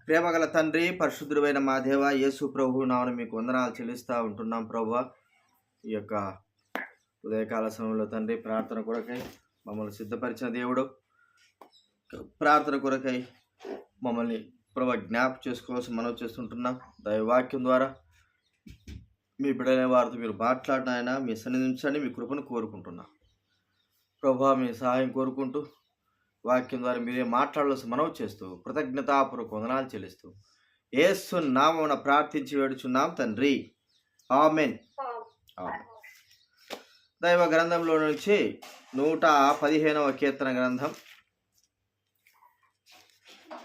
ప్రేమగల తండ్రి, పరిశుద్ధుడైన మా దేవ, యేసు ప్రభు నామమున మీకు వందనాలు చెల్లిస్తూ ఉంటున్నాం ప్రభువా. ఈ యొక్క ఉదయకాల సమయంలో తండ్రి ప్రార్థన కొరకై మమ్మల్ని సిద్ధపరిచిన దేవుడు, ప్రార్థన కొరకై మమ్మల్ని ప్రభు జ్ఞాపకం చేసుకోవాల్సి మనవి చేస్తుంటున్నాం. దైవవాక్యం ద్వారా మీ బిడ్డలైన వారితో మీరు మాట్లాడిన ఆయన మీ సన్నిధించండి, మీ కృపను కోరుకుంటున్నాం ప్రభు. మీ సహాయం కోరుకుంటూ వాక్యం ద్వారా మీరే మాట్లాడాల్సి మనవి చేస్తూ కృతజ్ఞతాపూర్వక వందనాలు చెల్లిస్తూ యేసు నామమున ప్రార్థించి వేడుచున్నాం తండ్రి, ఆమెన్. దైవ గ్రంథంలో నుంచి 115వ కీర్తన గ్రంథం,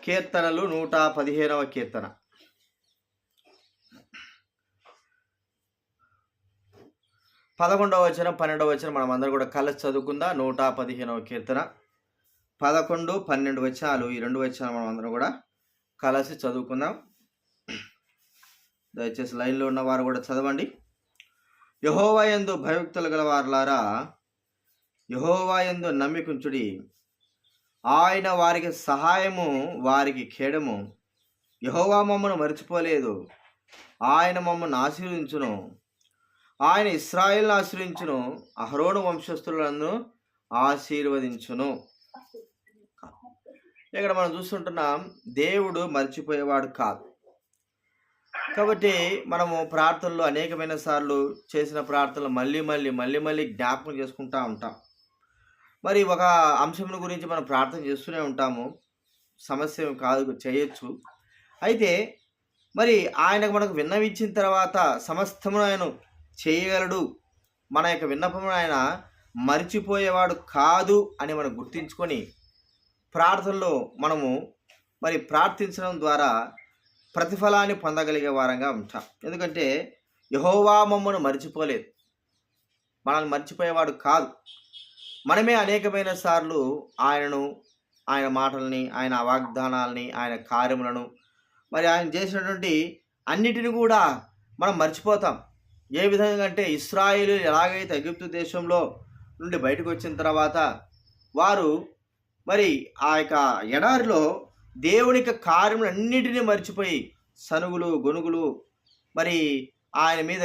కీర్తనలు 115వ కీర్తన. పదకొండవ వచనం 12వ వచనం మనం అందరూ కూడా కలిసి చదువుకుందాం. 115వ కీర్తన 11, 12 వచనాలు, ఈ 2 వచనాలు మనం అందరం కూడా కలిసి చదువుకుందాం. దయచేసి లైన్లో ఉన్నవారు కూడా చదవండి. యెహోవా యందు భయభక్తులు గల వారులారా, యెహోవా యందు నమ్మికుంచుడి. ఆయన వారికి సహాయము, వారికి ఖేడము. యెహోవా మమ్మను మర్చిపోలేదు, ఆయన మమ్మల్ని ఆశీర్వదించును. ఆయన ఇశ్రాయేలును ఆశీర్వదించును, అహరోను వంశస్థులను ఆశీర్వదించును. ఇక్కడ మనం చూస్తుంటున్నాం, దేవుడు మర్చిపోయేవాడు కాదు. కాబట్టి మనము ప్రార్థనలు అనేకమైన సార్లు చేసిన ప్రార్థనలు మళ్ళీ జ్ఞాపకం చేసుకుంటూ ఉంటాం. మరి ఒక అంశం గురించి మనం ప్రార్థన చేస్తూనే ఉంటాము, సమస్య కాదు, చేయొచ్చు. అయితే మరి ఆయనకు మనకు విన్నవించిన తర్వాత సమస్తమును ఆయన చేయగలడు. మన యొక్క విన్నపమును ఆయన మర్చిపోయేవాడు కాదు అని మనం గుర్తించుకొని ప్రార్థనలో మనము మరి ప్రార్థించడం ద్వారా ప్రతిఫలాన్ని పొందగలిగే వారంగా ఉంటాం. ఎందుకంటే యెహోవా మమ్మను మర్చిపోలేదు, మనల్ని మర్చిపోయేవాడు కాదు. మనమే అనేకమైన సార్లు ఆయనను, ఆయన మాటల్ని, ఆయన వాగ్దానాలని, ఆయన కార్యములను, మరి ఆయన చేసినటువంటి అన్నిటిని కూడా మనం మర్చిపోతాం. ఏ విధంగా అంటే ఇశ్రాయేలు ఎలాగైతే ఐగుప్తు దేశంలో నుండి బయటకు వచ్చిన తర్వాత వారు మరి ఆ యొక్క ఎడారిలో దేవుని కార్యములు అన్నిటినీ మర్చిపోయి సనుగులు గొనుగులు మరి ఆయన మీద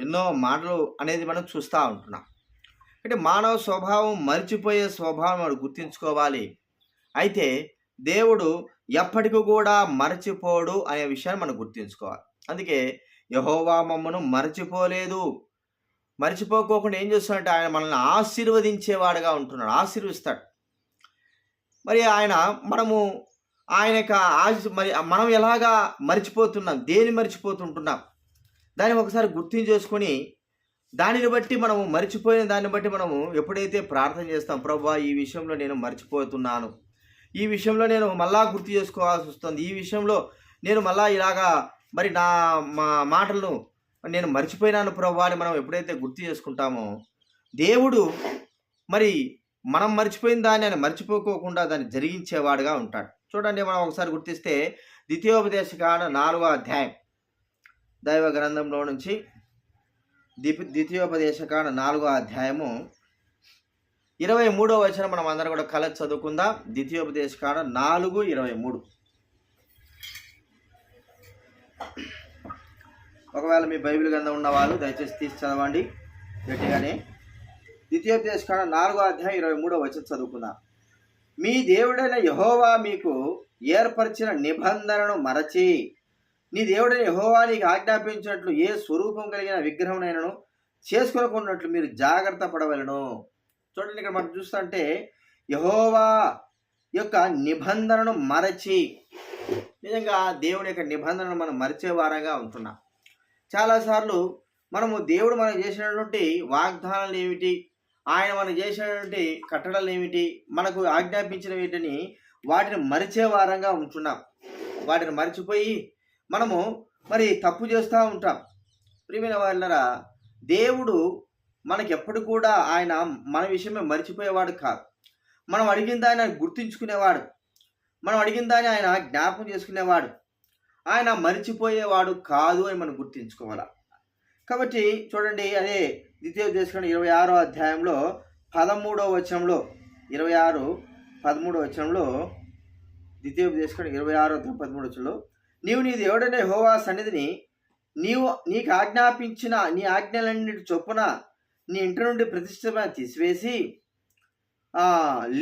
ఎన్నో మాటలు అనేది మనం చూస్తూ ఉంటున్నాం. అంటే మానవ స్వభావం మర్చిపోయే స్వభావం మనం గుర్తించుకోవాలి. అయితే దేవుడు ఎప్పటికీ కూడా మర్చిపోడు అనే విషయాన్ని మనం గుర్తించుకోవాలి. అందుకే యెహోవా మమ్మను మర్చిపోలేదు. మర్చిపోకోకుండా ఏం చేస్తున్నాడంటే ఆయన మనల్ని ఆశీర్వదించేవాడుగా ఉంటున్నాడు, ఆశీర్వదిస్తాడు. మరి మరి మనం ఎలాగా మర్చిపోతున్నాం, దేని మర్చిపోతుంటున్నాం, దాన్ని ఒకసారి గుర్తింపు చేసుకొని దానిని బట్టి మనము మర్చిపోయిన దాన్ని బట్టి మనము ఎప్పుడైతే ప్రార్థన చేస్తాం, ప్రభువా ఈ విషయంలో నేను మర్చిపోతున్నాను, ఈ విషయంలో నేను మళ్ళా గుర్తు చేసుకోవాల్సి వస్తుంది, ఈ విషయంలో నేను మళ్ళా ఇలాగా మరి మా మాటలను నేను మర్చిపోయినాను ప్రభువా అని మనం ఎప్పుడైతే గుర్తు చేసుకుంటామో దేవుడు మరి మనం మర్చిపోయిన దాన్ని ఆయన మర్చిపోకోకుండా దాన్ని జరిగించేవాడుగా ఉంటాడు. చూడండి, మనం ఒకసారి గుర్తిస్తే ద్వితీయోపదేశకాండ 4వ అధ్యాయం, దైవ గ్రంథంలో నుంచి ద్వితీయోపదేశకాండ 4వ అధ్యాయము 23వ వచనం మనం అందరం కూడా కలిసి చదువుకుందాం. ద్వితీయోపదేశకాండ 4:23. ఒకవేళ మీ బైబిల్ గ్రంథం ఉన్న వాళ్ళు దయచేసి తీసి చదవండి గట్టిగానే. ద్వితీయోపదేశకాండ 4వ అధ్యాయం 23వ వచనం చదువుకుందాం. మీ దేవుడైన యెహోవా మీకు ఏర్పరిచిన నిబంధనను మరచి, నీ దేవుడైన యెహోవా నీకు ఆజ్ఞాపించినట్లు ఏ స్వరూపం కలిగిన విగ్రహంనైనను చేసుకొనకున్నట్లు మీరు జాగ్రత్త పడవలను. చూడండి, ఇక్కడ మనం చూస్తుంటే యెహోవా యొక్క నిబంధనను మరచి, నిజంగా దేవుని యొక్క నిబంధనను మనం మరిచే వారంగా ఉంటున్నాం. చాలాసార్లు మనము దేవుడు మనం చేసినటువంటి వాగ్దానాలు ఏమిటి, ఆయన మనం చేసినటువంటి కట్టడలు ఏమిటి, మనకు ఆజ్ఞాపించిన వీటిని వాటిని మరిచే వారంగా ఉంటున్నాం. వాటిని మరిచిపోయి మనము మరి తప్పు చేస్తూ ఉంటాం. ప్రియమైన వాళ్ళరా, దేవుడు మనకి ఎప్పుడు కూడా ఆయన మన విషయమే మర్చిపోయేవాడు కాదు. మనం అడిగిన దాన్ని ఆయన గుర్తుంచుకునేవాడు, మనం అడిగిన దాన్ని ఆయన జ్ఞాపకం చేసుకునేవాడు, ఆయన మరిచిపోయేవాడు కాదు అని మనం గుర్తుంచుకోవాలి. కాబట్టి చూడండి, అదే ద్వితీయోపదేశకాండ 26వ అధ్యాయంలో 13వ వచనంలో 26:13 వచనంలో ద్వితీయోపదేశకాండం 26:13 నీవు నీ దేవుడైన యెహోవా సన్నిధిని నీకు ఆజ్ఞాపించిన నీ ఆజ్ఞలన్నిటి చొప్పున నీ ఇంటి నుండి ప్రతిష్ఠ తీసివేసి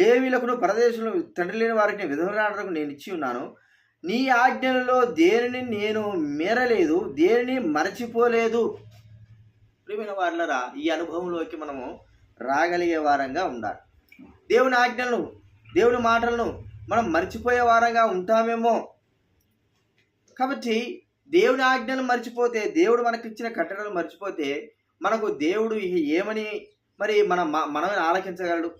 లేవీలకును పరదేశంలో తండ్రి లేని వారికి విధవరాలకు నేను ఇచ్చి ఉన్నాను. నీ ఆజ్ఞలలో దేనిని నేను మీరలేదు, దేనిని మరచిపోలేదు. ప్రియమైన వారలారా, ఈ అనుభవంలోకి మనము రాగలిగే వారంగా ఉండాలి. దేవుని ఆజ్ఞలను, దేవుని మాటలను మనం మర్చిపోయే వారంగా ఉంటామేమో. కాబట్టి దేవుని ఆజ్ఞలు మర్చిపోతే, దేవుడు మనకిచ్చిన కట్టడలు మర్చిపోతే మనకు దేవుడు ఏమని మరి మనమే ఆలకించగలడు?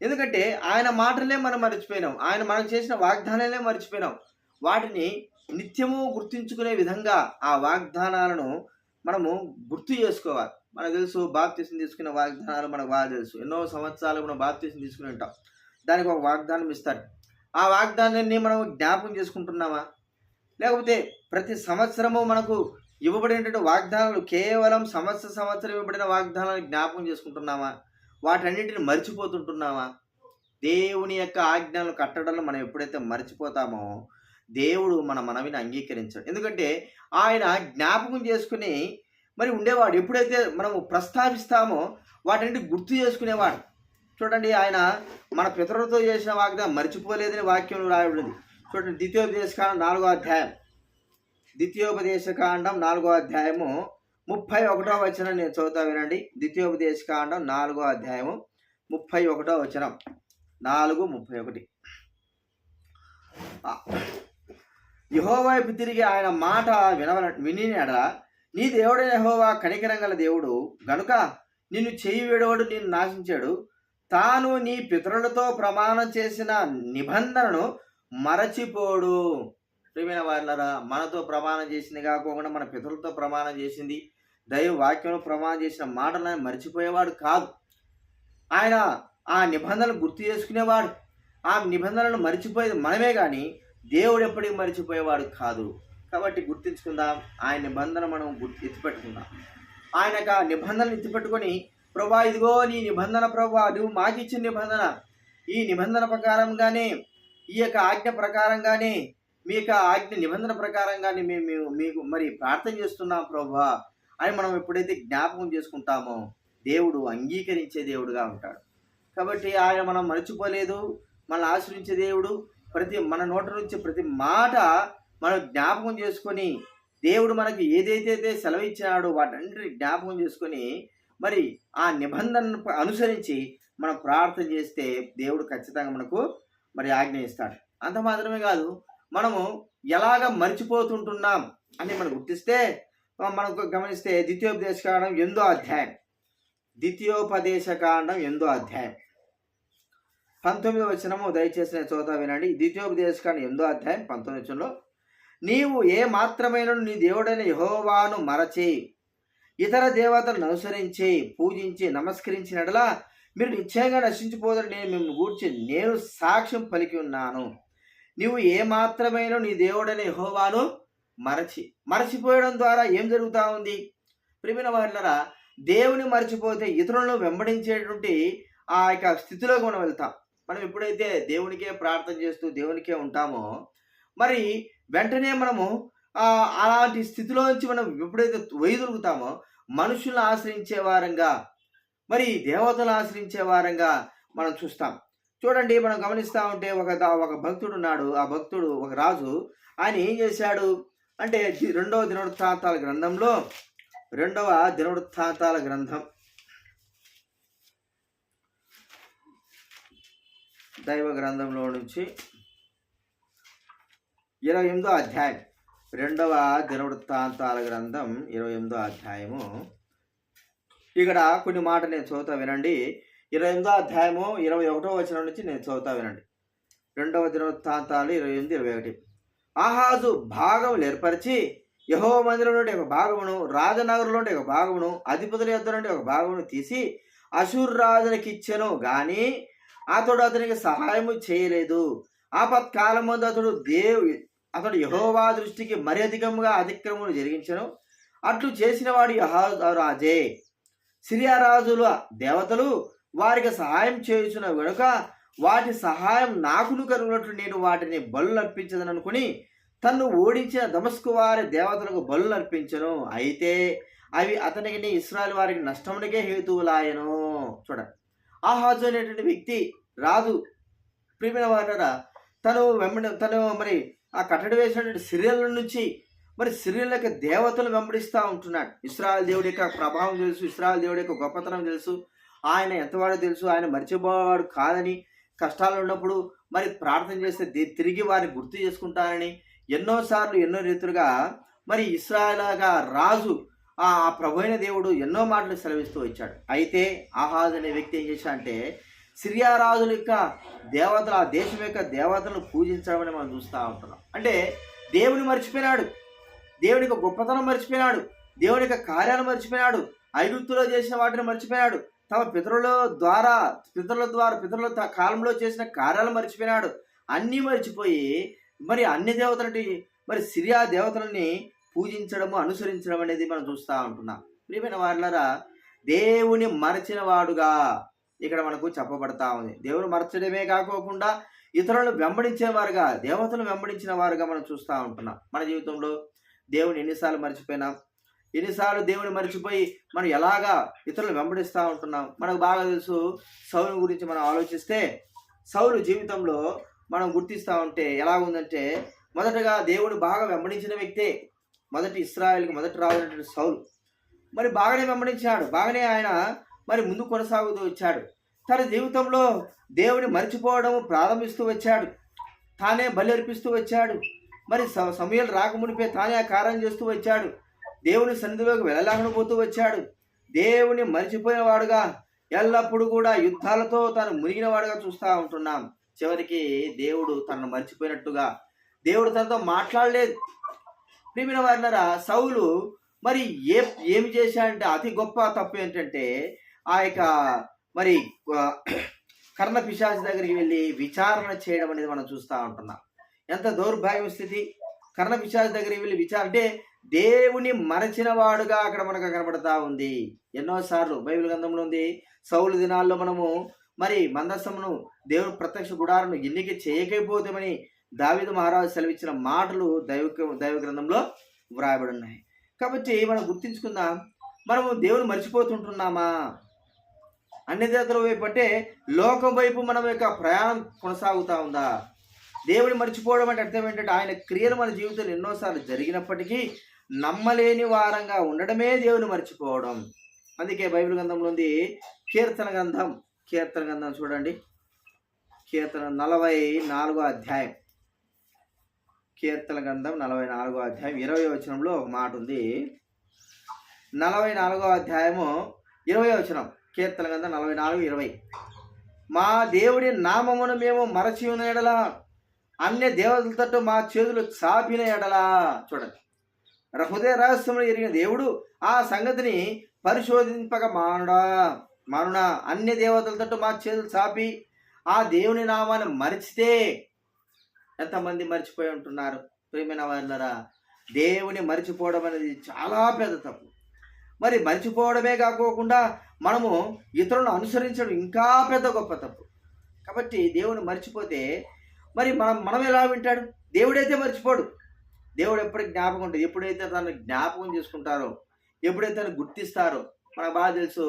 ఎందుకంటే ఆయన మాటలే మనం మర్చిపోయినాం, ఆయన మనకు చేసిన వాగ్దానాలే మర్చిపోయినాం. వాటిని నిత్యము గుర్తుంచుకునే విధంగా ఆ వాగ్దానాలను మనము గుర్తు చేసుకోవాలి. మనకు తెలుసు బాప్తిసం తీసుకునే వాగ్దానాలు మనకు బాగా తెలుసు. ఎన్నో సంవత్సరాలు మనం బాప్తిసం తీసుకుని ఉంటాం. దానికి ఒక వాగ్దానం ఇస్తాడు. ఆ వాగ్దానాన్ని మనం జ్ఞాపకం చేసుకుంటున్నామా? లేకపోతే ప్రతి సంవత్సరము మనకు ఇవ్వబడినటువంటి వాగ్దానాలు కేవలం సంవత్సరం ఇవ్వబడిన వాగ్దానాలను జ్ఞాపకం చేసుకుంటున్నామా? వాటన్నిటిని మర్చిపోతుంటున్నామా? దేవుని యొక్క ఆజ్ఞలు కట్టడంలో మనం ఎప్పుడైతే మర్చిపోతామో దేవుడు మన మనవిని అంగీకరించాడు. ఎందుకంటే ఆయన జ్ఞాపకం చేసుకుని మరి ఉండేవాడు. ఎప్పుడైతే మనము ప్రస్తావిస్తామో వాటన్నిటి గుర్తు చేసుకునేవాడు. చూడండి, ఆయన మన పితరులతో చేసిన వాగ్దానం మర్చిపోలేదని వాక్యంలో రాయబడింది. చూడండి, ద్వితీయోపదేశకాండం 4వ అధ్యాయం, ద్వితీయోపదేశకాండం 4వ అధ్యాయము 31వ వచనం నేను చదువుతా వినండి. ద్వితీయోపదేశకాండం 4వ అధ్యాయము 31వ వచనం, 4:31. యెహోవా వైపు తిరిగి ఆయన మాట వినినడ నీ దేవుడైన యెహోవా కనికరం గల దేవుడు గనుక నిన్ను చేయి విడవడు, నిన్ను నాశించాడు. తాను నీ పితరులతో ప్రమాణం చేసిన నిబంధనను మరచిపోడు. ప్రియమైన వారలారా, మనతో ప్రమాణం చేసింది కాకుండా మన పితరులతో ప్రమాణం చేసింది, దైవ వాక్యంలో ప్రమాణం చేసిన మాటలను మర్చిపోయేవాడు కాదు. ఆయన ఆ నిబంధనలు గుర్తు చేసుకునేవాడు. ఆ నిబంధనలను మర్చిపోయేది మనమే కానీ దేవుడు ఎప్పటికీ మర్చిపోయేవాడు కాదు. కాబట్టి గుర్తించుకుందాం, ఆయన నిబంధన మనం ఎత్తిపెట్టుకుందాం. ఆయనకు ఆ నిబంధనలు ఎత్తిపెట్టుకొని, ప్రభా ఇదిగో నీ నిబంధన, ప్రభా నువ్వు మాకు ఇచ్చిన నిబంధన, ఈ నిబంధన ప్రకారంగానే, ఈ యొక్క ఆజ్ఞ ప్రకారంగానే, మీ యొక్క ఆజ్ఞ నిబంధన ప్రకారంగానే మేము మీకు మరి ప్రార్థన చేస్తున్నాం ప్రభా అని మనం ఎప్పుడైతే జ్ఞాపకం చేసుకుంటామో దేవుడు అంగీకరించే దేవుడుగా ఉంటాడు. కాబట్టి ఆయన మనం మర్చిపోలేదు, మనల్ని ఆశ్రయించే దేవుడు. మన నోటి నుంచి ప్రతి మాట మనం జ్ఞాపకం చేసుకొని, దేవుడు మనకి ఏదైతే సెలవిచ్చాడో వాటన్నిటిని జ్ఞాపకం చేసుకొని మరి ఆ నిబంధనను అనుసరించి మనం ప్రార్థన చేస్తే దేవుడు ఖచ్చితంగా మనకు మరి ఆజ్ఞ ఇస్తాడు. అంత మాత్రమే కాదు, మనము ఎలాగ మర్చిపోతుంటున్నాం అని మనం గుర్తిస్తే, మనకు గమనిస్తే ద్వితీయోపదేశకాండం 8వ అధ్యాయం, ద్వితీయోపదేశకాండం 8వ అధ్యాయం 19వ వచనము దయచేసి నేను చదువుతా వినండి. ద్వితీయోపదేశకాండం 8వ అధ్యాయం 19వ వచనంలో, నీవు ఏ మాత్రమైన నీ దేవుడైన యెహోవాను మరచి ఇతర దేవతలను అనుసరించి పూజించి నమస్కరించినట్లా మీరు నిశ్చయంగా నశించిపోదని నేను మిమ్మల్ని గూర్చి నేను సాక్ష్యం పలికి ఉన్నాను. నీవు ఏ మాత్రమైన నీ దేవుడైన యెహోవాను మరచిపోయడం ద్వారా ఏం జరుగుతూ ఉంది? ప్రియమైన వారలారా, దేవుని మర్చిపోతే ఇతరులను వెంబడించేటువంటి ఆ యొక్క స్థితిలోకి మనం వెళ్తాం. మనం ఎప్పుడైతే దేవునికే ప్రార్థన చేస్తూ దేవునికే ఉంటామో మరి వెంటనే మనము అలాంటి స్థితిలో నుంచి మనం ఎప్పుడైతే వైదొలుగుతామో మనుషులను ఆశ్రయించే వారంగా, మరి దేవతలను ఆశ్రయించే వారంగా మనం చూస్తాం. చూడండి, మనం గమనిస్తూ ఉంటే ఒక భక్తుడు ఉన్నాడు. ఆ భక్తుడు ఒక రాజు. ఆయన ఏం చేశాడు అంటే 2వ దినవృత్తాంతాల గ్రంథంలో, 2వ దినవృత్తాంతాల గ్రంథం దైవ గ్రంథంలో నుంచి 28వ అధ్యాయం, 2వ దినవృత్తాంతాల గ్రంథం 28వ అధ్యాయము. ఇక్కడ కొన్ని మాటలు నేను చదువుతా వినండి. 28వ అధ్యాయము 21వ వచనం నుంచి నేను చదువుతా వినండి. 2వ దినవృత్తాంతాలు 28-21. ఆహాజు భాగములు ఏర్పరిచి యెహోవా మందిరంలో నుండి ఒక భాగమును, రాజనగరంలో నుండి ఒక భాగమును, అధిపతుల యొద్ద నుండి ఒక భాగమును తీసి అషూరు రాజునికి ఇచ్చెను గాని అతడు అతనికి సహాయము చేయలేదు. ఆపత్కాలం ముందు అతడు యెహోవా దృష్టికి మరి అధికముగా అతిక్రమములు జరిగించెను. అట్లు చేసిన వాడు యెహోవా రాజే. సిరియా రాజుల దేవతలు వారికి సహాయం చేయుచున్న గనుక వాటి సహాయం నాకును కలుగునట్లు నేను వాటిని బలులు అర్పించదని అనుకుని తన్ను ఓడించిన దమస్కు వారి దేవతలకు బలులు అర్పించను. అయితే అవి అతనికి ఇశ్రాయేలు వారికి నష్టమునికే హేతువులాయను. చూడండి, ఆహాజు అనేటువంటి వ్యక్తి రాజు ప్రియమైన వారరా, తను మరి ఆ కట్టడి వేసినటువంటి సిరియల నుంచి మరి సిరియల యొక్క దేవతలు వెంబడిస్తూ ఉంటున్నాడు. ఇశ్రాయేలు దేవుడి యొక్క ప్రభావం తెలుసు, ఇశ్రాయేలు దేవుడి యొక్క గొప్పతనం తెలుసు, ఆయన ఎంతవాడో తెలుసు, ఆయన మర్చిపోవాడు కాదని, కష్టాలు ఉన్నప్పుడు మరి ప్రార్థన చేస్తే తిరిగి వారిని గుర్తు చేసుకుంటానని ఎన్నోసార్లు ఎన్నో రీతులుగా మరి ఇశ్రాయేలుగా రాజు ఆ ప్రభు అయిన దేవుడు ఎన్నో మాటలు సెలవిస్తూ వచ్చాడు. అయితే ఆహాజ్ అనే వ్యక్తి ఏం చేశాడంటే సిరియా రాజుల యొక్క దేవతలు, ఆ దేశం యొక్క దేవతలను పూజించడం అని మనం చూస్తూ ఉంటున్నాం. అంటే దేవుని మర్చిపోయినాడు, దేవుని యొక్క గొప్పతనం మర్చిపోయినాడు, దేవుని యొక్క కార్యాలు మర్చిపోయినాడు, ఐగుప్తులో చేసిన వాటిని మర్చిపోయినాడు, తమ పితరుల కాలంలో చేసిన కార్యాలు మర్చిపోయినాడు. అన్నీ మర్చిపోయి మరి అన్ని దేవతలని మరి సిరియా దేవతలని పూజించడము, అనుసరించడం అనేది మనం చూస్తూ ఉంటున్నాం. ప్రియమైన వారులారా, దేవుని మరచిన వాడుగా ఇక్కడ మనకు చెప్పబడతా ఉంది. దేవుని మరచడమే కాకోకుండా ఇతరులను వెంబడించిన వారుగా, దేవతలను వెంబడించిన వారుగా మనం చూస్తూ ఉంటున్నాం. మన జీవితంలో దేవుని ఎన్నిసార్లు మర్చిపోయినాం, ఎన్నిసార్లు దేవుని మర్చిపోయి మనం ఎలాగా ఇతరులను వెంబడిస్తూ ఉంటున్నాం. మనకు బాగా తెలుసు, సౌలు గురించి మనం ఆలోచిస్తే సౌలు జీవితంలో మనం గుర్తిస్తూ ఉంటే ఎలా ఉందంటే, మొదటగా దేవుని బాగా వెంబడించిన వ్యక్తే. మొదటి ఇశ్రాయేలుకి మొదటి రాజు సౌలు మరి బాగానే వెంబడించాడు, బాగానే ఆయన మరి ముందు కొనసాగుతూ వచ్చాడు. తన జీవితంలో దేవుని మర్చిపోవడం ప్రారంభిస్తూ వచ్చాడు, తానే బలి అర్పిస్తూ వచ్చాడు. మరి సమయాలు రాకమునిపే తానే ఆ కార్యం చేస్తూ వచ్చాడు, దేవుని సన్నిధిలోకి వెళ్ళలేకుండా పోతూ వచ్చాడు. దేవుని మర్చిపోయినవాడుగా, ఎల్లప్పుడూ కూడా యుద్ధాలతో తాను మునిగినవాడుగా చూస్తూ ఉంటున్నాం. చివరికి దేవుడు తనను మర్చిపోయినట్టుగా, దేవుడు తనతో మాట్లాడలేదు. ప్రియమైన వారులారా, సౌలు మరి ఏమి చేశాడంటే అతి గొప్ప తప్పు ఏంటంటే ఆ యొక్క మరి కర్ణ పిశాచి దగ్గరికి వెళ్ళి విచారణ చేయడం అనేది మనం చూస్తూ ఉంటున్నాం. ఎంత దౌర్భాగ్య స్థితి! కర్ణ పిశాచి దగ్గరికి వెళ్ళి అంటే దేవుని మరచిన వాడుగా అక్కడ మనకు కనబడతా ఉంది. ఎన్నోసార్లు బైబిల్ గ్రంథంలో ఉంది, సౌలు దినాల్లో మనము మరి మందసమును దేవుని ప్రత్యక్ష గుడాలను ఎన్నిక చేయకపోతేమని దావీదు మహారాజు సెలవిచ్చిన మాటలు దైవ గ్రంథంలో వ్రాయబడి ఉన్నాయి. కాబట్టి మనం గుర్తించుకుందాం, మనము దేవుని మర్చిపోతుంటున్నామా? అన్ని దేవతల వైపు అంటే లోకం వైపు మనం యొక్క ప్రయాణం కొనసాగుతూ ఉందా? దేవుని మర్చిపోవడం అంటే అర్థం ఏంటంటే ఆయన క్రియలు మన జీవితంలో ఎన్నోసార్లు జరిగినప్పటికీ నమ్మలేని వారంగా ఉండడమే దేవుని మర్చిపోవడం. అందుకే బైబిల్ గ్రంథంలో ఉంది, కీర్తన గ్రంథం చూడండి, కీర్తన 44వ అధ్యాయం, కీర్తన గ్రంథం 44వ అధ్యాయం 20వ వచనంలో ఒక మాట ఉంది. 44వ అధ్యాయము 20వ వచనం, కీర్తన గ్రంథం 44:20. మా దేవుడి నామమును మేము మరచి ఉన్న ఎడల, అన్య దేవతలతో మా చేతులు చాపిన ఎడల. చూడండి, హృదయ రహస్యములు ఎరిగిన దేవుడు ఆ సంగతిని పరిశోధింపక మానుడా అన్య దేవతలతో మా చేతులు చాపి ఆ దేవుని నామాన్ని మరిచితే ఎంతమంది మర్చిపోయి ఉంటున్నారు? ప్రియమైన వారులారా, దేవుని మర్చిపోవడం అనేది చాలా పెద్ద తప్పు. మరి మర్చిపోవడమే కాకోకుండా మనము ఇతరులను అనుసరించడం ఇంకా పెద్ద గొప్ప తప్పు. కాబట్టి దేవుని మర్చిపోతే మరి మనం ఎలా వింటాడు? దేవుడైతే మర్చిపోడు. దేవుడు ఎప్పటికి జ్ఞాపకం ఉంటుంది. ఎప్పుడైతే తను జ్ఞాపకం చేసుకుంటారో, ఎప్పుడైతే తను గుర్తిస్తారో, మనకు బాగా తెలుసు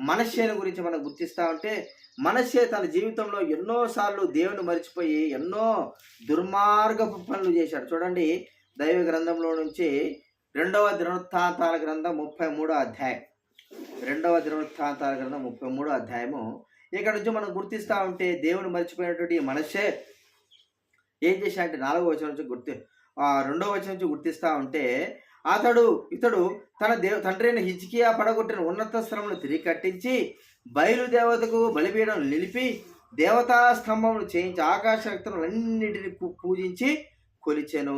మనశ్శేను గురించి మనం గుర్తిస్తూ ఉంటే, మనశ్శే తన జీవితంలో ఎన్నోసార్లు దేవుని మర్చిపోయి ఎన్నో దుర్మార్గపు పనులు చేశాడు. చూడండి, దైవ గ్రంథంలో నుంచి 2వ దినవృత్తాంతాల గ్రంథం 33వ అధ్యాయం, 2వ దినవృత్తాంతాల గ్రంథం 33వ అధ్యాయము. ఇక్కడ నుంచి మనం గుర్తిస్తూ ఉంటే దేవుని మర్చిపోయినటువంటి మనశ్శే ఏం చేశాడంటే 4వ వచనం నుంచి 2వ వచనం నుంచి గుర్తిస్తూ ఉంటే, ఇతడు తన తండ్రి అయిన హిజ్కియా పడగొట్టిన ఉన్నత స్థలమును తిరిగి కట్టించి బయలుదేవతకు బలిపీఠం నిలిపి దేవతా స్తంభములు చేయించి ఆకాశ శక్తులన్నింటిని పూజించి కొలిచెను.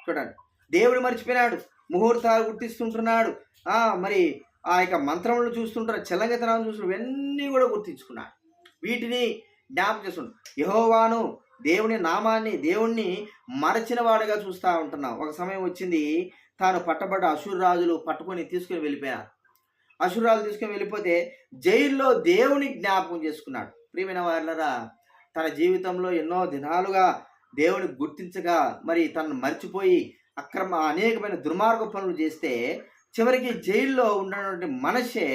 చూడండి, దేవుడు మర్చిపోయినాడు, ముహూర్తాలు గుర్తిస్తుంటున్నాడు, మరి ఆ యొక్క మంత్రములను చూస్తుంటారు, చలంగతనాలను చూస్తుంటారు, ఇవన్నీ కూడా గుర్తించుకున్నాడు. వీటిని జ్ఞాపకం చేస్తుంటాడు. యెహోవాను దేవుని నామాన్ని, దేవుణ్ణి మరచిన వాడుగా చూస్తూ ఉంటున్నాం. ఒక సమయం వచ్చింది, తాను పట్టబడ్డ అశూరు రాజులు తీసుకుని వెళ్ళిపోయారు. అశూరు రాజులు తీసుకుని వెళ్ళిపోతే జైల్లో దేవుని జ్ఞాపకం చేసుకున్నాడు. ప్రియమైన వారులారా, తన జీవితంలో ఎన్నో దినాలుగా దేవుని గుర్తించగా మరి తనను మర్చిపోయి అనేకమైన దుర్మార్గ పనులు చేస్తే చివరికి జైల్లో ఉన్నటువంటి మనషే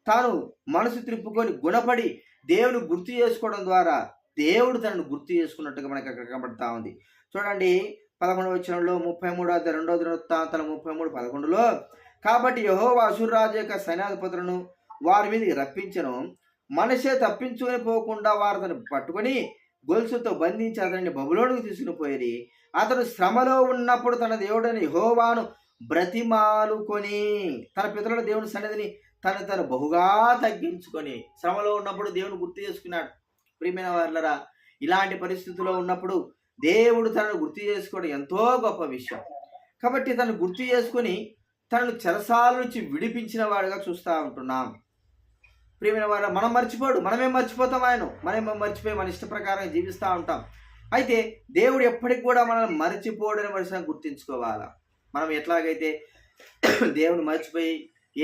తాను మనసు త్రిప్పుకొని గుణపడి దేవుని గుర్తు చేసుకోవడం ద్వారా దేవుడు తనను గుర్తు చేసుకున్నట్టుగా మనకు అక్కడ కనబడతా ఉంది. చూడండి 11వ వచనంలో 33 2 దినవృత్తాంతాల 33:11లో, కాబట్టి యెహోవా అష్షూరు రాజు యొక్క సైన్యాధిపతులను వారి మీదకి రప్పించెను. మనషే తప్పించుకొని పోకుండా వారు అతను పట్టుకొని గొలుసుతో బంధించి అతనిని బబులోనుకు తీసుకుని పోయి అతను శ్రమలో ఉన్నప్పుడు తన దేవుడైన యెహోవాను బ్రతిమాలుకొని తన పితరుల దేవుని సన్నిధిని తను బహుగా తగ్గించుకొని శ్రమలో ఉన్నప్పుడు దేవుని గుర్తు చేసుకున్నాడు. ప్రియమైన వారలారా, ఇలాంటి పరిస్థితుల్లో ఉన్నప్పుడు దేవుడు తనను గుర్తు చేసుకోవడం ఎంతో గొప్ప విషయం. కాబట్టి తను గుర్తు చేసుకొని తనను చెరసాల నుంచి విడిపించిన వాడుగా చూస్తూ ఉంటున్నాం. ప్రియమైన వారు, మనం మర్చిపోడు, మనమే మర్చిపోతాం, మనమే మర్చిపోయి మన ఇష్ట ప్రకారం జీవిస్తూ ఉంటాం. అయితే దేవుడు ఎప్పటికి కూడా మనల్ని మర్చిపోడని విషయాన్ని గుర్తించుకోవాలా. మనం ఎట్లాగైతే దేవుని మర్చిపోయి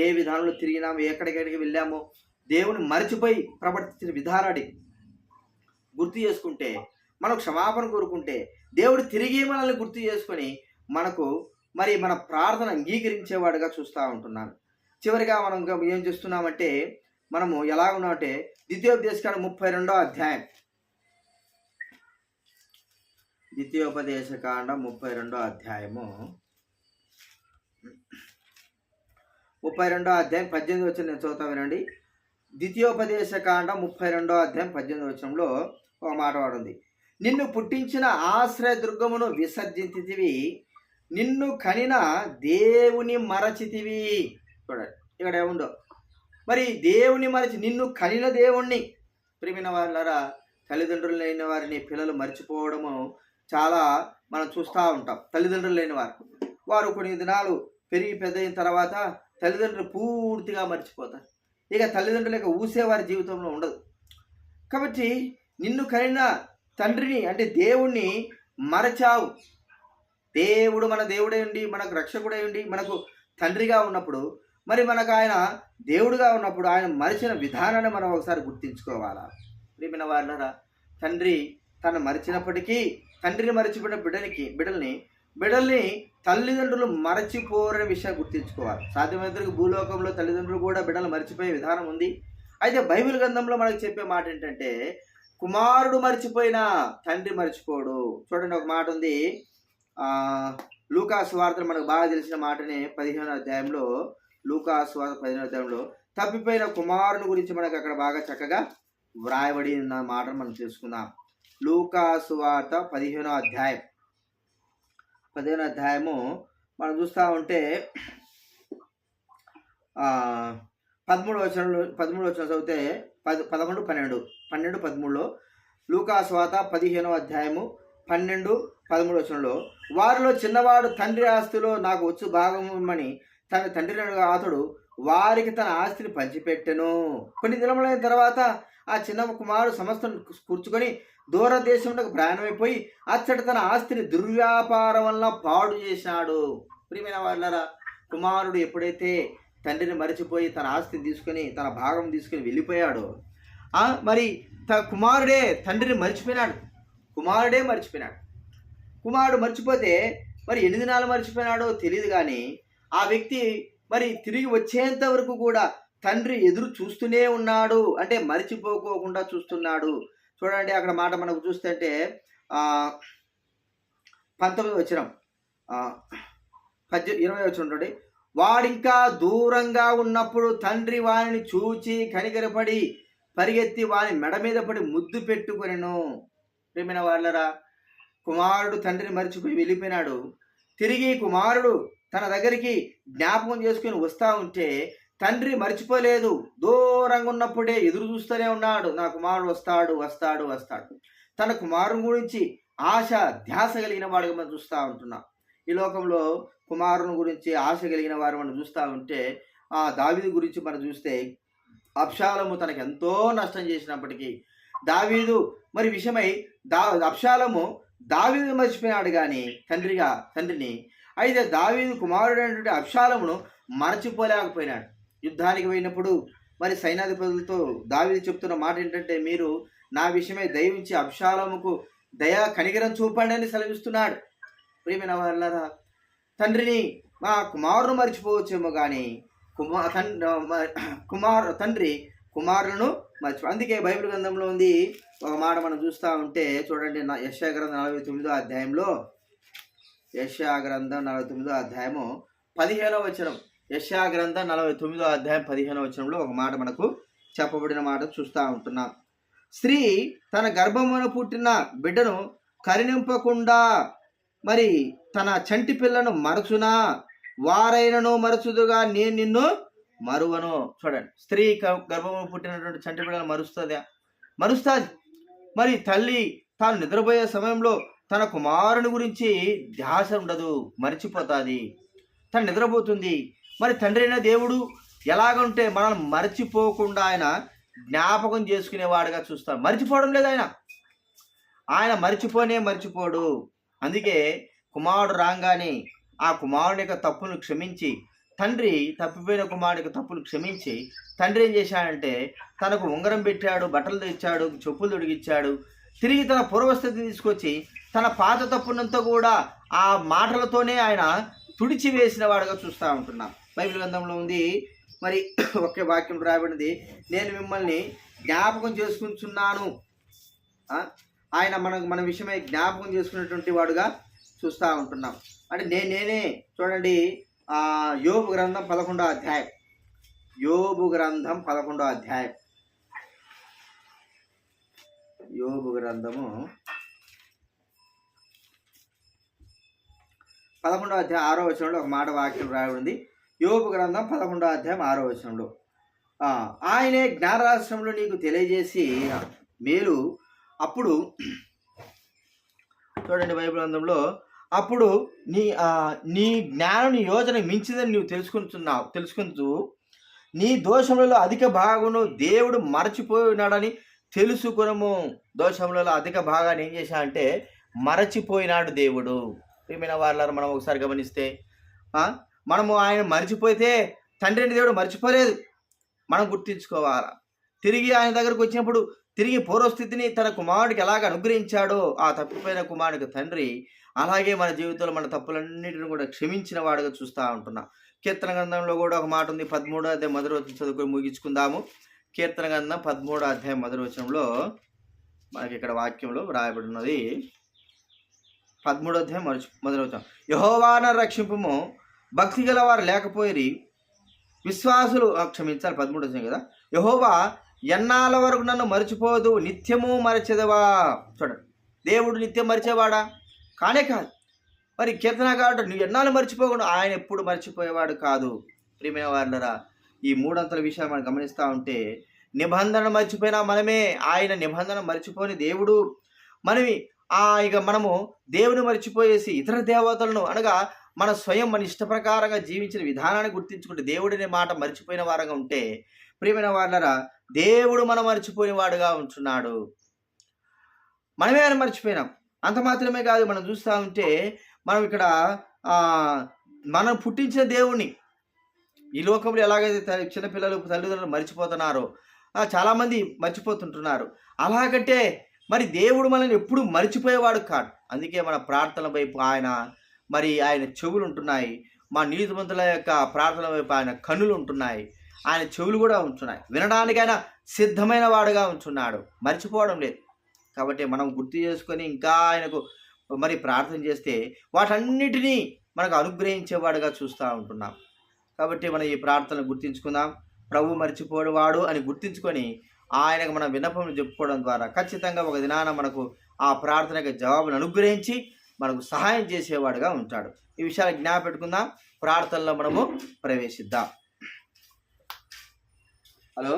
ఏ విధానంలో తిరిగినాము, ఎక్కడికెక్కడికి వెళ్ళామో దేవుని మర్చిపోయి ప్రవర్తించిన విధానాన్ని గుర్తు చేసుకుంటే, మనం క్షమాపణ కోరుకుంటే దేవుడు తిరిగి మనల్ని గుర్తు చేసుకొని మనకు మరి మన ప్రార్థన అంగీకరించేవాడుగా చూస్తూ ఉంటున్నాను. చివరిగా మనం ఏం చేస్తున్నామంటే, మనము ఎలా ఉన్నామంటే ద్వితీయోపదేశకాండం 32వ అధ్యాయం, ద్వితీయోపదేశకాండం 32వ అధ్యాయము 32వ అధ్యాయం 18వ వచనం నేను చదువుతా వినండి. ద్వితీయోపదేశకాండం 32వ అధ్యాయం 18వ వచనంలో ఒక మాట వాడుంది. నిన్ను పుట్టించిన ఆశ్రయ దుర్గమును విసర్జించితివి, నిన్ను కనిన దేవుని మరచితివి. చూడండి ఇక్కడ ఏముందో, మరి దేవుని మరచి నిన్ను కనిన దేవుణ్ణి. ప్రియమైన వారులారా, తల్లిదండ్రులు లేని వారిని పిల్లలు మర్చిపోవడము చాలా మనం చూస్తూ ఉంటాం. తల్లిదండ్రులు లేని వారు కొన్ని దినాలు పెరిగి పెద్ద అయిన తర్వాత తల్లిదండ్రులు పూర్తిగా మర్చిపోతారు. ఇక తల్లిదండ్రుల యొక్క ఊసే వారి జీవితంలో ఉండదు. కాబట్టి నిన్ను కనిన తండ్రిని అంటే దేవుణ్ణి మరచావు. దేవుడు మన దేవుడై ఉండి, మనకు రక్షకుడై ఉండి, మనకు తండ్రిగా ఉన్నప్పుడు, మరి మనకు ఆయన దేవుడుగా ఉన్నప్పుడు ఆయన మరిచిన విధానాన్ని మనం ఒకసారి గుర్తించుకోవాలా. ప్రియమైన వారులారా, తండ్రి తను మరిచినప్పటికీ తండ్రిని మరిచిపోయిన బిడ్డల్ని తల్లిదండ్రులు మరచిపోరనే విషయం గుర్తించుకోవాలి. సాధ్యమైనంతవరకు భూలోకంలో తల్లిదండ్రులు కూడా బిడ్డలు మర్చిపోయే విధానం ఉంది. అయితే బైబిల్ గ్రంథంలో మనకు చెప్పే మాట ఏంటంటే, కుమారుడు మర్చిపోయినా తండ్రి మర్చిపోడు. చూడండి, ఒక మాట ఉంది, లూకా సువార్తలో మనకు బాగా తెలిసిన మాటనే 15వ అధ్యాయంలో, లూకా సువార్త 15వ అధ్యాయంలో తప్పిపోయిన కుమారుని గురించి మనకు అక్కడ బాగా చక్కగా వ్రాయబడిన మాటను మనం తెలుసుకుందాం. లూకా సువార్త 15వ అధ్యాయము మనం చూస్తూ ఉంటే 13వ వచనం చదివితే 11, 12, 13లో లూకా సువార్త 15వ అధ్యాయము 12, 13 వచనంలో, వారిలో చిన్నవాడు తండ్రి ఆస్తిలో నాకు వచ్చు భాగం ఇమ్మని తన తండ్రిని అతడు వారికి తన ఆస్తిని పంచిపెట్టెను. కొన్ని దినములైన తర్వాత ఆ చిన్న కుమారుడు సమస్తం కూర్చుకొని దూరదేశంలో ప్రయాణమైపోయి అచ్చటి తన ఆస్తిని దుర్వ్యాపారం వల్ల పాడు చేశాడు. ప్రియమైన వాళ్ళరా, కుమారుడు ఎప్పుడైతే తండ్రిని మరిచిపోయి తన ఆస్తిని తీసుకొని తన భాగం తీసుకొని వెళ్ళిపోయాడో, మరి కుమారుడే తండ్రిని మర్చిపోయినాడు. కుమారుడు మర్చిపోతే మరి ఎన్ని దినాలు మర్చిపోయినాడో తెలియదు, కానీ ఆ వ్యక్తి మరి తిరిగి వచ్చేంత వరకు కూడా తండ్రి ఎదురు చూస్తూనే ఉన్నాడు. అంటే మర్చిపోకోకుండా చూస్తున్నాడు. చూడండి, అక్కడ మాట మనకు చూస్తుంటే 19వ వచనం 20వ వచనం చూడండి. వాడింకా దూరంగా ఉన్నప్పుడు తండ్రి వానిని చూచి కనికరపడి పరిగెత్తి వాని మెడ మీద పడి ముద్దు పెట్టుకొనెను. ప్రియమైన వాళ్ళరా, కుమారుడు తండ్రిని మర్చిపోయి వెళ్ళిపోయినాడు. తిరిగి కుమారుడు తన దగ్గరికి జ్ఞాపకం చేసుకుని వస్తూ ఉంటే తండ్రి మర్చిపోలేదు. దూరంగా ఉన్నప్పుడే ఎదురు చూస్తూనే ఉన్నాడు, నా కుమారుడు వస్తాడు. తన కుమారుని గురించి ఆశ ధ్యాస కలిగిన వాడుగా మనం చూస్తూ ఉంటున్నాం. ఈ లోకంలో కుమారుని గురించి ఆశ కలిగిన వారు మనం చూస్తూ ఉంటే, దావీదు గురించి మనం చూస్తే అబ్షాలోము తనకు ఎంతో నష్టం చేసినప్పటికీ దావీదు మరి విషయమై అబ్షాలోము దావీదు మర్చిపోయినాడు కానీ తండ్రిని. అయితే దావీదు కుమారుడైనటువంటి అబ్షాలోమును మరచిపోలేకపోయినాడు. యుద్ధానికి పోయినప్పుడు మరి సైన్యాధిపతులతో దావీదు చెప్తున్న మాట ఏంటంటే, మీరు నా విషయమై దయవించి అబ్షాలోముకు దయా కనికరం చూపండి అని సెలవిస్తున్నాడు. ప్రియమైన వాళ్ళారా, తండ్రిని మా కుమారును మర్చిపోవచ్చేమో కానీ తండ్రి కుమారులను మర్చిపో. అందుకే బైబిల్ గ్రంథంలో ఉంది ఒక మాట మనం చూస్తూ ఉంటే చూడండి, యెషయా గ్రంథం 49వ అధ్యాయంలో, యెషయా గ్రంథం 49వ అధ్యాయము 15వ వచనం, యెషయా గ్రంథం 49వ అధ్యాయం 15వ వచనంలో ఒక మాట మనకు చెప్పబడిన మాట చూస్తూ ఉంటున్నాం. స్త్రీ తన గర్భమున పుట్టిన బిడ్డను కరుణింపకుండా మరి తన చంటి పిల్లను మరచునా, వారైనను మరచుదుగా నేను నిన్ను మరువను. చూడండి, స్త్రీ గర్భమున పుట్టినటువంటి చంటి పిల్లను మరుస్తుంది. మరి తల్లి తాను నిద్రపోయే సమయంలో తన కుమారుని గురించి ధ్యాస ఉండదు, మర్చిపోతుంది, తను నిద్రపోతుంది. మరి తండ్రి అయిన దేవుడు ఎలాగంటే మనల్ని మర్చిపోకుండా ఆయన జ్ఞాపకం చేసుకునేవాడుగా చూస్తాం. మర్చిపోవడం లేదు ఆయన మర్చిపోడు. అందుకే కుమారుడు రాగానే ఆ కుమారుని యొక్క తప్పును క్షమించి, తండ్రి తప్పిపోయిన కుమారుడి యొక్క తప్పును క్షమించి, తండ్రి ఏం చేశాడంటే తనకు ఉంగరం పెట్టాడు, బట్టలు తెచ్చాడు, చెప్పులు తొడిగిచ్చాడు, తిరిగి తన పూర్వస్థితిని తీసుకొచ్చి తన పాత తప్పునంతా కూడా ఆ మాటలతోనే ఆయన తుడిచివేసిన వాడుగా చూస్తూ ఉంటున్నాం. బైబిల్ గ్రంథంలో ఉంది, మరి ఒకే వాక్యం రాబడింది, నేను మిమ్మల్ని జ్ఞాపకం చేసుకుంటున్నాను. ఆయన మన విషయమై జ్ఞాపకం చేసుకునేటువంటి వాడుగా చూస్తూ ఉంటున్నాం. అంటే నేనే చూడండి, యోబు గ్రంథం 11వ అధ్యాయం, యోబు గ్రంథం 11వ అధ్యాయం, యోబు గ్రంథము 11వ అధ్యాయం 6వ వచనంలో ఒక మాట వాక్యం రాయబడింది. యోబు గ్రంథం 11వ అధ్యాయం 6వ వచనంలో, ఆయనే జ్ఞానరాష్ట్రంలో నీకు తెలియజేసి మేలు. అప్పుడు చూడండి బైబిల్ గ్రంథంలో, అప్పుడు నీ జ్ఞానం యోజన మించిందని నువ్వు తెలుసుకుంటూ నీ దోషములలో అధిక భాగమును దేవుడు మరచిపోయినాడని తెలుసుకునము. దోషములలో అధిక భాగాన్ని ఏం చేశాడంటే మరచిపోయినాడు దేవుడు. ప్రియమైన వాళ్ళారు, మనం ఒకసారి గమనిస్తే మనము ఆయన మర్చిపోతే తండ్రిని దేవుడు మర్చిపోలేదు, మనం గుర్తించుకోవాలి. తిరిగి ఆయన దగ్గరకు వచ్చినప్పుడు తిరిగి పూర్వస్థితిని తన కుమారుడికి ఎలాగ అనుగ్రహించాడో ఆ తప్పిపోయిన కుమారుడికి తండ్రి అలాగే మన జీవితంలో మన తప్పులన్నిటిని కూడా క్షమించిన వాడుగా చూస్తూ ఉంటున్నాం. కీర్తన గ్రంథంలో కూడా ఒక మాట ఉంది, 13వ అధ్యాయం 1వ వచనం చదువుకొని ముగించుకుందాము. కీర్తన గ్రంథం 13వ అధ్యాయం 1వ వచనంలో మనకి ఇక్కడ వాక్యంలో రాయబడి ఉన్నది. 13వ అధ్యాయం 1వ వచనం, యెహోవాను రక్షింపుము, భక్తి గల వారు లేకపోయి విశ్వాసులు, క్షమించాలి 13వ వచనం కదా, యెహోవా ఎన్నాళ్ళ వరకు నన్ను మర్చిపోదు, నిత్యము మరచెదవా. చూడండి, దేవుడు నిత్యం మరిచేవాడా? కానే కాదు. మరి కీర్తనకారుడు నువ్వు ఎన్నాళ్ళు మర్చిపోకుండా, ఆయన ఎప్పుడు మర్చిపోయేవాడు కాదు. ప్రియమైన వారులరా, ఈ మూడంతల విషయాలు మనం గమనిస్తూ ఉంటే నిబంధన మర్చిపోయినా మనమే, ఆయన నిబంధన మర్చిపోని దేవుడు. మనము దేవుని మర్చిపోయేసి ఇతర దేవతలను అనగా మన స్వయం మన ఇష్ట ప్రకారంగా జీవించిన విధానాన్ని గుర్తించుకుంటే దేవుడినే మాట మర్చిపోయిన వారంగా ఉంటే, ప్రియమైన వారులరా, దేవుడు మనం మర్చిపోయిన వాడుగా ఉంటున్నాడు. మనమే ఆయన మర్చిపోయినాం. అంత మాత్రమే కాదు, మనం చూస్తూ ఉంటే మనం ఇక్కడ మనం పుట్టించిన దేవుణ్ణి ఈ లోకంలో ఎలాగైతే చిన్నపిల్లలు తల్లిదండ్రులు మర్చిపోతున్నారో చాలామంది మర్చిపోతుంటున్నారు. అలాగంటే మరి దేవుడు మనల్ని ఎప్పుడు మర్చిపోయేవాడు కాదు. అందుకే మన ప్రార్థనల వైపు ఆయన చెవులు ఉంటున్నాయి, మా నీతిమంతుల యొక్క ప్రార్థనల వైపు ఆయన కన్నులు ఉంటున్నాయి, ఆయన చెవులు కూడా ఉంటున్నాయి, వినడానికైనా సిద్ధమైన వాడుగా ఉంటున్నాడు, మర్చిపోవడం లేదు. కాబట్టి మనం గుర్తు చేసుకొని ఇంకా ఆయనకు మరి ప్రార్థన చేస్తే వాటన్నిటినీ మనకు అనుగ్రహించేవాడుగా చూస్తూ ఉంటున్నాం. కాబట్టి మనం ఈ ప్రార్థనలు గుర్తించుకుందాం. ప్రభు మర్చిపోడు వాడు అని గుర్తించుకొని ఆయనకు మన విన్నపములు చెప్పుకోవడం ద్వారా ఖచ్చితంగా ఒక దినాన మనకు ఆ ప్రార్థనకు జవాబును అనుగ్రహించి మనకు సహాయం చేసేవాడుగా ఉంటాడు. ఈ విషయాలు జ్ఞాపపెట్టుకుందాం. ప్రార్థనలో మనము ప్రవేశిద్దాం. హలో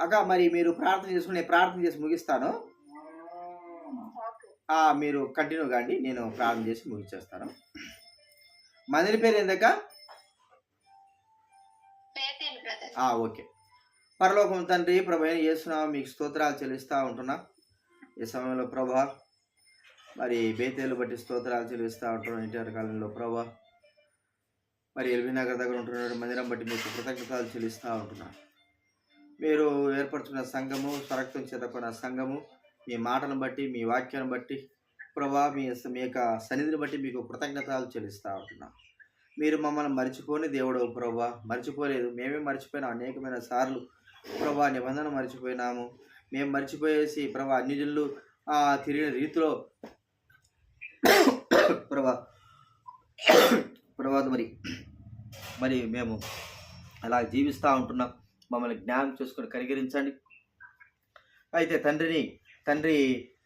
అక్క, మరి మీరు ప్రార్థన చేసుకుని నేను ప్రార్థన చేసి ముగిస్తాను. మీరు కంటిన్యూ కాండి, నేను ప్రార్థన చేసి ముగించేస్తాను. మందిని పేరు ఏందక్క? ఓకే. పరలోకం తండ్రి, ప్రభు యేసునామమున మీకు స్తోత్రాలు చెల్లిస్తూ ఉంటున్నా. ఈ సమయంలో ప్రభా మరి బేతేలు బట్టి స్తోత్రాలు చెల్లిస్తూ ఉంటున్నాం. ఇంటి కాలంలో ప్రభా మరి ఎల్బీ నగర్ దగ్గర ఉంటున్న మందిరం బట్టి మీకు కృతజ్ఞతలు చెల్లిస్తూ ఉంటున్నాను. మీరు ఏర్పరచుకున్న సంఘము, స్వరక్తం చేత కొన్న సంఘము, మీ మాటను బట్టి, మీ వాక్యాన్ని బట్టి ప్రభా, మీ యొక్క సన్నిధిని బట్టి మీకు కృతజ్ఞతలు చెల్లిస్తూ ఉంటున్నాం. మీరు మమ్మల్ని మర్చిపోని దేవుడు ప్రభా, మర్చిపోలేదు. మేమే మర్చిపోయినాం అనేకమైన సార్లు ప్రభా, నిబంధన మర్చిపోయినాము. మేము మర్చిపోయేసి ప్రభా అన్యజనులు తిరిగిన రీతిలో ప్రభా మరి మేము అలా జీవిస్తూ ఉంటున్నాం. మమ్మల్ని జ్ఞానం చేసుకొని కనికరించండి. అయితే తండ్రి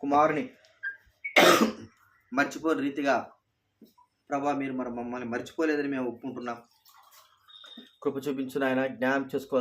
కుమారుని మర్చిపోని రీతిగా ప్రభా మీరు మమ్మల్ని మర్చిపోలేదని మేము ఒప్పుకుంటున్నాం. కృప చూపించిన ఆయన జ్ఞానం చేసుకో